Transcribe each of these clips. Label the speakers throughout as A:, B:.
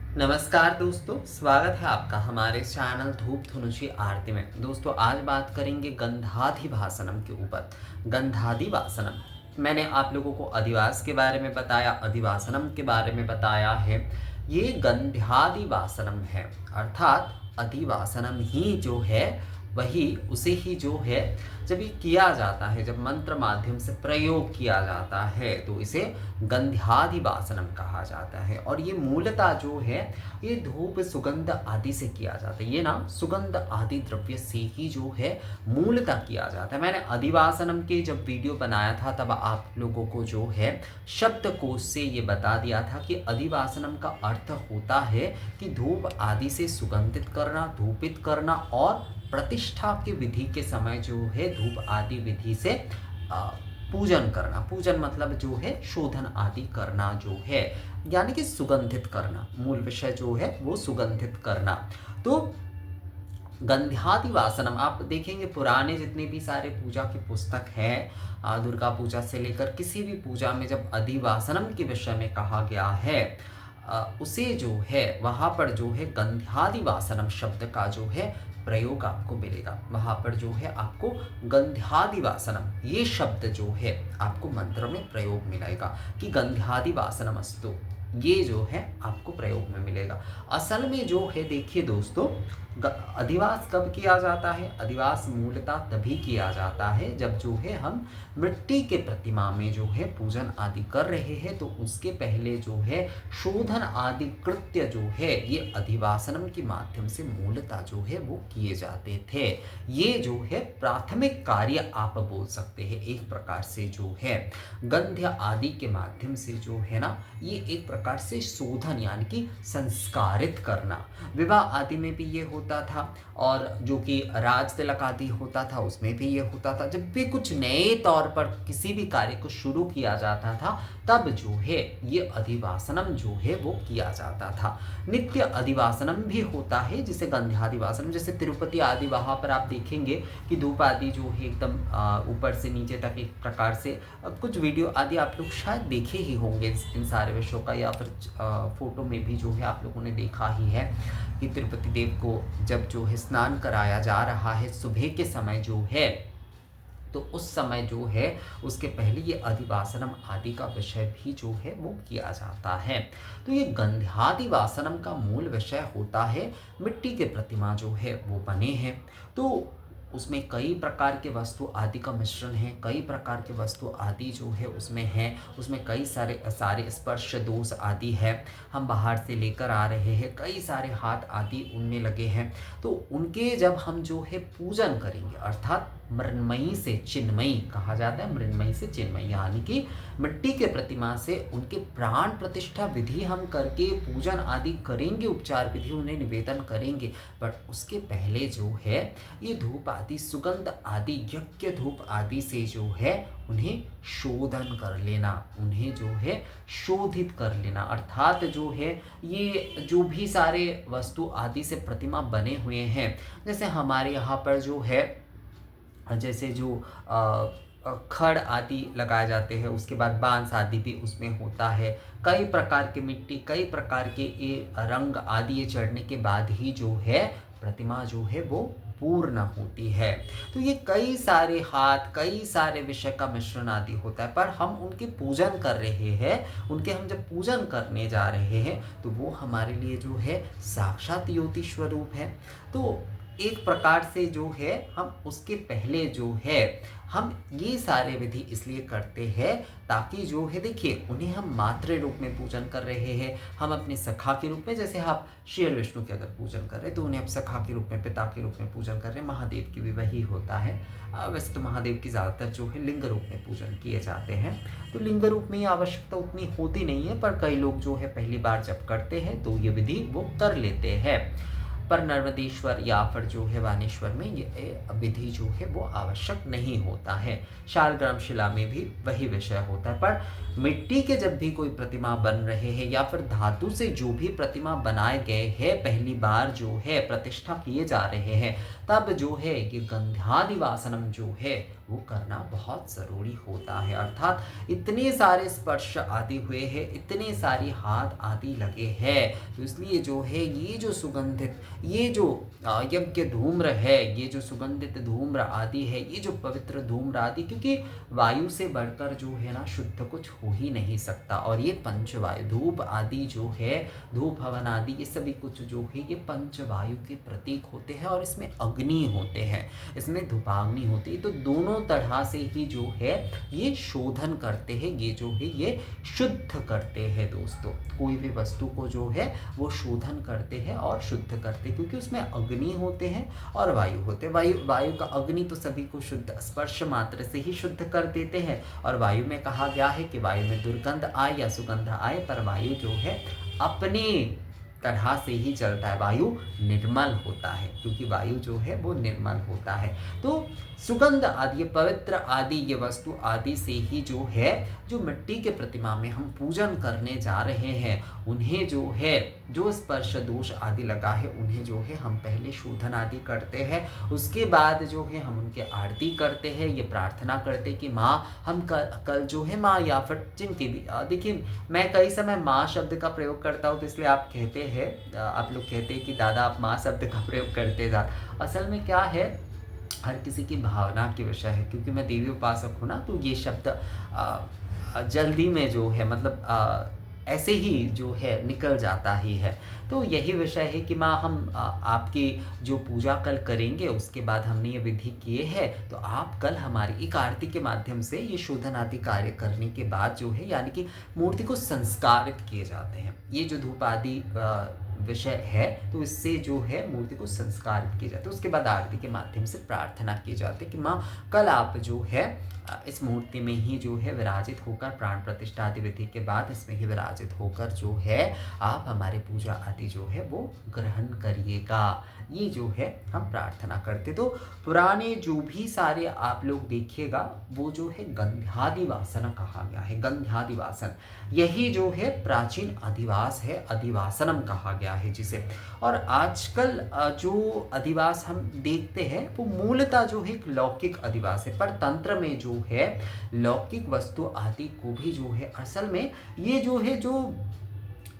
A: नमस्कार दोस्तों, स्वागत है आपका हमारे चैनल धूप धनुषी आरती में। दोस्तों आज बात करेंगे गंधाधिवासनम के ऊपर। गंधाधिवासनम मैंने आप लोगों को अधिवास के बारे में बताया, अधिवासनम के बारे में बताया है। ये गंध्यादिवासनम है, अर्थात अधिवासनम ही जो है वही उसे ही जो है जब ये किया जाता है, जब मंत्र माध्यम से प्रयोग किया जाता है तो इसे गंध्यादिवासनम कहा जाता है। और ये मूलतः जो है ये धूप सुगंध आदि से किया जाता है। ये ना सुगंध आदि द्रव्य से ही जो है मूलतः किया जाता है। मैंने अधिवासनम के जब वीडियो बनाया था तब आप लोगों को जो है शब्दकोश से ये बता दिया था कि अधिवासनम का अर्थ होता है कि धूप आदि से सुगंधित करना, धूपित करना और प्रतिष्ठा की विधि के समय जो है धूप आदि विधि से पूजन करना। पूजन मतलब जो है शोधन आदि करना जो है, यानी कि सुगंधित करना। मूल विषय जो है वो सुगंधित करना। तो गंध्यादिवासनम आप देखेंगे पुराने जितने भी सारे पूजा की पुस्तक है, दुर्गा पूजा से लेकर किसी भी पूजा में जब अधिवासनम के विषय में कहा गया है उसे जो है वहां पर जो है गंध्यादिवासनम शब्द का जो है प्रयोग आपको मिलेगा। वहां पर जो है आपको गंध्यादिवासनम ये शब्द जो है आपको मंत्र में प्रयोग मिलेगा कि गंध्यादिवासनम अस्तु, ये जो है आपको प्रयोग में मिलेगा। असल में जो है देखिए दोस्तों, अधिवास कब किया जाता है? अधिवास मूलतः तभी किया जाता है जब जो है हम मिट्टी के प्रतिमा में जो है पूजन आदि कर रहे हैं, तो उसके पहले जो है शोधन आदि कृत्य जो है ये अधिवासनम के माध्यम से मूलतः जो है वो किए जाते थे। ये जो है प्राथमिक कार्य आप बोल सकते हैं एक प्रकार से जो है गंध्य आदि के माध्यम से जो है ना, ये एक प्रकार से शोधन यानी कि संस्कारित करना। विवाह आदि में भी ये होता था और जो कि राज तिलक आदि होता था उसमें भी ये होता था। जब भी कुछ नए तौर पर किसी भी कार्य को शुरू किया जाता था तब जो है ये अधिवासनम जो है वो किया जाता था। नित्य अधिवासनम भी होता है जिसे गंध्यादिवासनम, जैसे तिरुपति आदि वहां पर आप देखेंगे कि धूप आदि जो है एकदम ऊपर से नीचे तक एक प्रकार से कुछ वीडियो आदि आप लोग शायद देखे ही होंगे इन सारे विषयों का, या फिर फोटो में भी जो है आप लोगों ने देखा ही है कि तिरुपति देव को जब जो है स्नान कराया जा रहा है सुबह के समय जो है, तो उस समय जो है उसके पहले ये अधिवासनम आदि का विषय भी जो है वो किया जाता है। तो ये गंध्यादिवासनम का मूल विषय होता है मिट्टी के प्रतिमा जो है वो बने हैं, तो उसमें कई प्रकार के वस्तु आदि का मिश्रण है, कई प्रकार के वस्तु आदि जो है उसमें है, उसमें कई सारे स्पर्श दोष आदि है, हम बाहर से लेकर आ रहे हैं, कई सारे हाथ आदि उनमें लगे हैं। तो उनके जब हम जो है पूजन करेंगे, अर्थात मृण्मयी से चिन्मयी कहा जाता है, मृण्मयी से चिन्मयी यानी कि मिट्टी के प्रतिमा से उनके प्राण प्रतिष्ठा विधि हम करके पूजन आदि करेंगे, उपचार विधि उन्हें निवेदन करेंगे। बट उसके पहले जो है ये धूप आदि सुगंध आदि यज्ञ धूप आदि से जो है उन्हें शोधन कर लेना, उन्हें जो है शोधित कर लेना। अर्थात जो है ये जो भी सारे वस्तु आदि से प्रतिमा बने हुए हैं, जैसे हमारे यहाँ पर जो है जैसे जो खड़ आदि लगाए जाते हैं, उसके बाद बांस आदि भी उसमें होता है, कई प्रकार की मिट्टी, कई प्रकार के ये रंग आदि ये चढ़ने के बाद ही जो है प्रतिमा जो है वो पूर्ण होती है। तो ये कई सारे हाथ, कई सारे विषय का मिश्रण आदि होता है, पर हम उनके पूजन कर रहे हैं, उनके हम जब पूजन करने जा रहे हैं तो वो हमारे लिए जो है साक्षात ज्योति स्वरूप है। तो एक प्रकार से जो है हम उसके पहले जो है हम ये सारे विधि इसलिए करते हैं ताकि जो है देखिए उन्हें हम मातृ रूप में पूजन कर रहे हैं, हम अपने सखा के रूप में, जैसे आप श्री विष्णु के अगर पूजन कर रहे हैं तो उन्हें आप सखा के रूप में, पिता के रूप में पूजन कर रहे हैं। महादेव की भी वही होता है। वैसे तो महादेव की ज़्यादातर जो है लिंग रूप में पूजन किए जाते हैं, तो लिंग रूप में आवश्यकता उतनी होती नहीं है, पर कई लोग जो है पहली बार जब करते हैं तो ये विधि वो कर लेते हैं। पर नर्मदेश्वर या फिर जो है वानेश्वर में ये विधि जो है वो आवश्यक नहीं होता है। शालग्राम शिला में भी वही विषय होता है, पर मिट्टी के जब भी कोई प्रतिमा बन रहे हैं या फिर धातु से जो भी प्रतिमा बनाए गए हैं, पहली बार जो है प्रतिष्ठा किए जा रहे हैं, तब जो है ये गंध्यादिवासनम जो है वो करना बहुत ज़रूरी होता है। अर्थात इतने सारे स्पर्श आदि हुए हैं, इतने सारे हाथ आदि लगे हैं, तो इसलिए जो है ये जो सुगंधित, ये जो यज्ञ धूम्र है, ये जो सुगंधित धूम्र आदि है, ये जो पवित्र धूम्र आदि, क्योंकि वायु से बढ़कर जो है ना शुद्ध कुछ हो ही नहीं सकता। और ये पंचवायु धूप आदि जो है, धूप हवन आदि, ये सभी कुछ जो है ये पंचवायु के प्रतीक होते हैं और इसमें अग्नि होते हैं, इसमें धूपाग्नि होती है। तो दोनों तरह से ही जो है ये शोधन करते हैं, ये जो है ये शुद्ध करते हैं दोस्तों। कोई भी वस्तु को जो है वो शोधन करते हैं और शुद्ध करते हैं, क्योंकि उसमें अग्नि होते हैं और वायु होते हैं। वायु का अग्नि तो सभी को शुद्ध स्पर्श मात्र से ही शुद्ध कर देते हैं, और वायु में कहा गया है कि वायु में दुर्गंध आए या सुगंध आए, पर वायु जो है अपने तरह से ही चलता है, वायु निर्मल होता है, क्योंकि वायु जो है वो निर्मल होता है। तो सुगंध आदि, पवित्र आदि, ये वस्तु आदि से ही जो है, जो मिट्टी के प्रतिमा में हम पूजन करने जा रहे हैं, उन्हें जो है, जो स्पर्श दोष आदि लगा है, उन्हें जो है हम पहले शोधन आदि करते हैं। उसके बाद जो है हम उनके आरती करते हैं, ये प्रार्थना करते हैं कि माँ हम कल जो है माँ, या फिर जिनके भी देखिए, मैं कई समय माँ शब्द का प्रयोग करता हूँ, तो इसलिए आप कहते हैं, आप लोग कहते हैं कि दादा आप माँ शब्द का प्रयोग करते जा। असल में क्या है, हर किसी की भावना की विषय है, क्योंकि मैं देवी उपासक हूँ ना, तो ये शब्द जल्दी में जो है, मतलब ऐसे ही जो है निकल जाता ही है। तो यही विषय है कि माँ हम आपकी जो पूजा कल करेंगे, उसके बाद हमने ये विधि किए हैं, तो आप कल हमारी एक आरती के माध्यम से ये शोधन आदि कार्य करने के बाद जो है, यानी कि मूर्ति को संस्कारित किए जाते हैं। ये जो धूप आदि विषय है, तो इससे जो है मूर्ति को संस्कारित किया जाता है। उसके बाद आरती के माध्यम से प्रार्थना की जाती है कि माँ कल आप जो है इस मूर्ति में ही जो है विराजित होकर, प्राण प्रतिष्ठा आदि विधि के बाद इसमें ही विराजित होकर जो है आप हमारी पूजा आदि जो है वो ग्रहण करिएगा। ये जो है हम प्रार्थना करते। तो पुराने जो भी सारे आप लोग देखिएगा, वो जो है गंध्यादिवासन कहा गया है। गंध्यादिवासन यही जो है प्राचीन अधिवास है, अधिवासनम कहा गया है जिसे। और आजकल जो अधिवास हम देखते हैं वो मूलतः जो है एक लौकिक अधिवास है, पर तंत्र में जो है लौकिक वस्तु आदि को भी जो है, असल में ये जो है, जो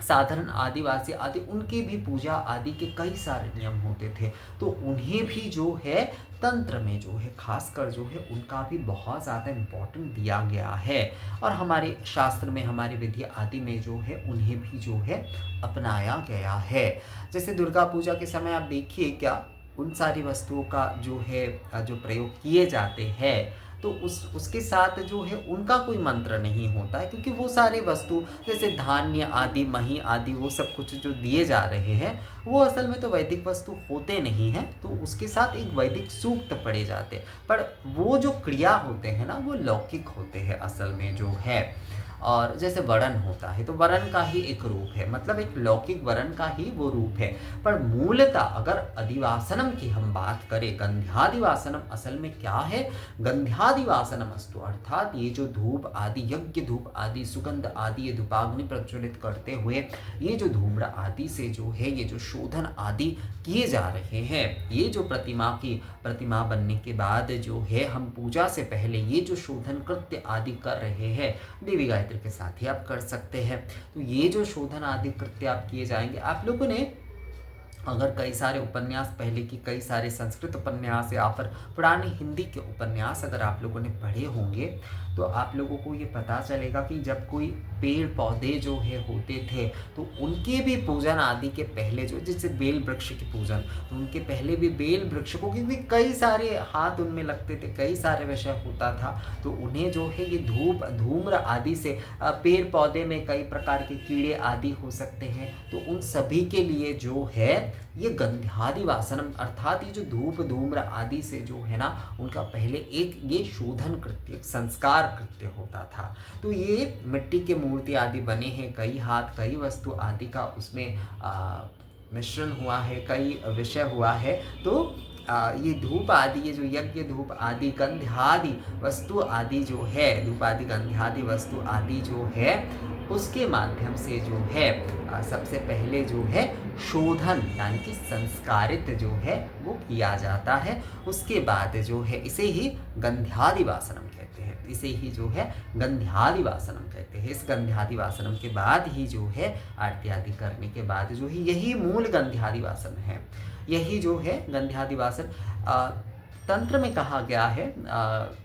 A: साधारण आदिवासी आदि, उनके भी पूजा आदि के कई सारे नियम होते थे, तो उन्हें भी जो है तंत्र में जो है, खासकर जो है उनका भी बहुत ज़्यादा इम्पोर्टेंट दिया गया है। और हमारे शास्त्र में, हमारी विधि आदि में जो है उन्हें भी जो है अपनाया गया है। जैसे दुर्गा पूजा के समय आप देखिए, क्या उन सारी वस्तुओं का जो है जो प्रयोग किए जाते हैं, तो उसके साथ जो है उनका कोई मंत्र नहीं होता है, क्योंकि वो सारे वस्तु जैसे धान्य आदि, मही आदि, वो सब कुछ जो दिए जा रहे हैं, वो असल में तो वैदिक वस्तु होते नहीं हैं, तो उसके साथ एक वैदिक सूक्त पड़े जाते हैं, पर वो जो क्रिया होते हैं ना, वो लौकिक होते हैं असल में जो है। और जैसे वरण होता है, तो वरण का ही एक रूप है, मतलब एक लौकिक वरण का ही वो रूप है। पर मूलतः अगर अधिवासनम की हम बात करें, गंध्यादिवासनम असल में क्या है, गंध्यादिवासनम अस्तु, अर्थात ये जो धूप आदि, यज्ञ धूप आदि, सुगंध आदि, ये धूपाग्नि प्रज्वलित करते हुए ये जो धूम्र आदि से जो है ये जो शोधन आदि किए जा रहे हैं, ये जो प्रतिमा बनने के बाद जो है हम पूजा से पहले ये जो शोधन कृत्य आदि कर रहे हैं, देवी गायत्री के साथ ही आप कर सकते हैं। तो ये जो शोधन आदि कृत्य आप किए जाएंगे, आप लोगों ने अगर कई सारे उपन्यास, पहले की कई सारे संस्कृत उपन्यास या फिर पुराने हिंदी के उपन्यास अगर आप लोगों ने पढ़े होंगे, तो आप लोगों को ये पता चलेगा कि जब कोई पेड़ पौधे जो है होते थे, तो उनके भी पूजन आदि के पहले जो, जैसे बेल वृक्ष की पूजन, तो उनके पहले भी बेल वृक्ष को, क्योंकि कई सारे हाथ उनमें लगते थे, कई सारे विषय होता था, तो उन्हें जो है ये धूम्र आदि से, पेड़ पौधे में कई प्रकार के कीड़े आदि हो सकते हैं, तो उन सभी के लिए जो है ये गंध्यादिवासनम, अर्थात ये जो धूप धूम्र आदि से जो है ना, उनका पहले एक ये शोधन कृत्य, संस्कार कृत्य होता था। तो ये मिट्टी के मूर्ति आदि बने हैं, कई हाथ, कई वस्तु आदि का उसमें मिश्रण हुआ है, कई विषय हुआ है। तो ये धूप आदि, ये जो यज्ञ धूप आदि गंध्यादि वस्तु आदि जो है, धूप आदि गंध्यादि वस्तु आदि जो है, उसके माध्यम से जो है सबसे पहले जो है शोधन यानी कि संस्कारित जो है वो किया जाता है। उसके बाद जो है इसे ही गंध्यादि वासनम कहते हैं, इसे ही जो है गंध्यादि वासनम कहते हैं। इस गंध्यादि वासनम के बाद ही जो है आरती आदि करने के बाद जो है यही मूल गंध्यादि वासन है, यही जो है गंध्यादि वासन। तंत्र में कहा गया है,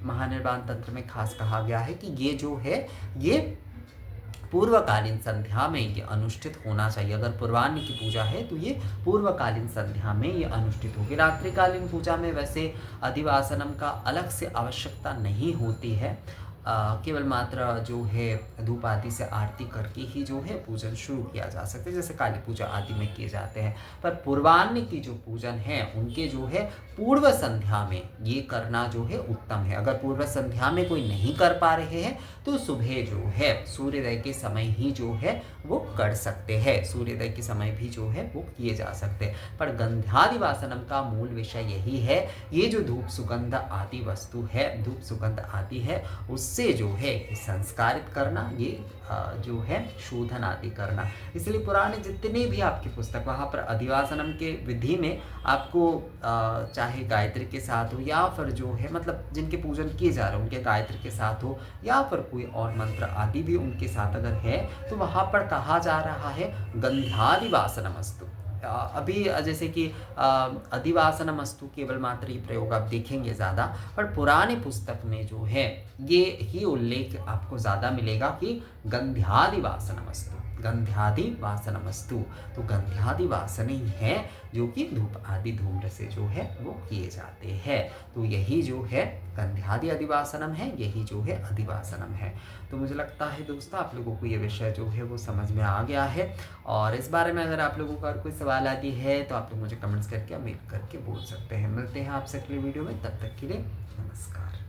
A: महानिर्वाण तंत्र में खास कहा गया है कि ये जो है ये पूर्वकालीन संध्या में ये अनुष्ठित होना चाहिए। अगर पूर्वाह्न की पूजा है तो ये पूर्वकालीन संध्या में ये अनुष्ठित होगी। रात्रिकालीन पूजा में वैसे अधिवासनम का अलग से आवश्यकता नहीं होती है, केवल मात्र जो है धूप आदि से आरती करके ही जो है पूजन शुरू किया जा सकता है, जैसे काली पूजा आदि में किए जाते हैं। पर पूर्वाह्न की जो पूजन है उनके जो है पूर्व संध्या में ये करना जो है उत्तम है। अगर पूर्व संध्या में कोई नहीं कर पा रहे हैं तो सुबह जो है सूर्योदय के समय ही जो है वो कर सकते हैं, सूर्योदय के समय भी जो है वो किए जा सकते हैं। पर गंध्यादि वासनम का मूल विषय यही है, ये जो धूप सुगंध आदि वस्तु है, धूप सुगंध आदि है, उससे जो है संस्कारित करना, ये जो है शोधन आदि करना। इसलिए पुराने जितने भी आपकी पुस्तक वहाँ पर अधिवासनम के विधि में आपको चाहे गायत्री के साथ हो या फिर जो है मतलब जिनके पूजन किए जा रहे हैं उनके गायत्री के साथ हो या फिर कोई और मंत्र आदि भी उनके साथ अगर है तो वहाँ पर कहा जा रहा है गंध्यादिवासनमस्तु। अभी जैसे कि अधिवासनमस्तु केवल मात्र ही प्रयोग आप देखेंगे ज़्यादा, पर पुरानी पुस्तक में जो है ये ही उल्लेख आपको ज़्यादा मिलेगा कि गंध्यादिवासनमस्तु, गंध्यादि वासनमस्तु। तो गंध्यादि वासन ही है जो कि धूप आदि धूम्र से जो है वो किए जाते हैं। तो यही जो है गंध्यादि अधिवासनम है, यही जो है अधिवासनम है। तो मुझे लगता है दोस्तों आप लोगों को ये विषय जो है वो समझ में आ गया है। और इस बारे में अगर आप लोगों का कोई सवाल आदि है तो आप लोग मुझे कमेंट्स करके मेल करके बोल सकते हैं। मिलते हैं आपसे अगले वीडियो में, तब तक के लिए नमस्कार।